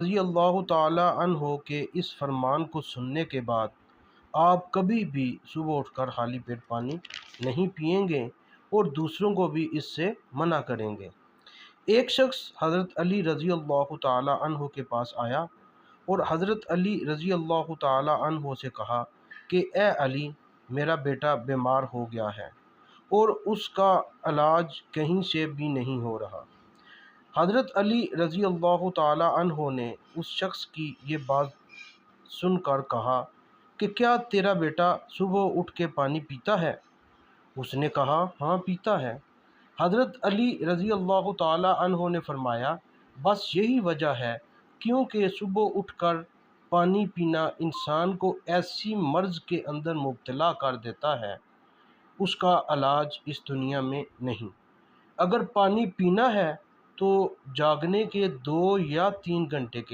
رضی اللہ تعالی عنہ کے اس فرمان کو سننے کے بعد آپ کبھی بھی صبح اٹھ کر خالی پیٹ پانی نہیں پئیں گے اور دوسروں کو بھی اس سے منع کریں گے۔ ایک شخص حضرت علی رضی اللہ تعالی عنہ کے پاس آیا اور حضرت علی رضی اللہ تعالی عنہ سے کہا کہ اے علی، میرا بیٹا بیمار ہو گیا ہے اور اس کا علاج کہیں سے بھی نہیں ہو رہا۔ حضرت علی رضی اللہ تعالی عنہ نے اس شخص کی یہ بات سن کر کہا کہ کیا تیرا بیٹا صبح اٹھ کے پانی پیتا ہے؟ اس نے کہا ہاں پیتا ہے۔ حضرت علی رضی اللہ تعالی عنہ نے فرمایا بس یہی وجہ ہے کیونکہ صبح اٹھ کر پانی پینا انسان کو ایسی مرض کے اندر مبتلا کر دیتا ہے، اس کا علاج اس دنیا میں نہیں۔ اگر پانی پینا ہے تو جاگنے کے 2 یا 3 گھنٹے کے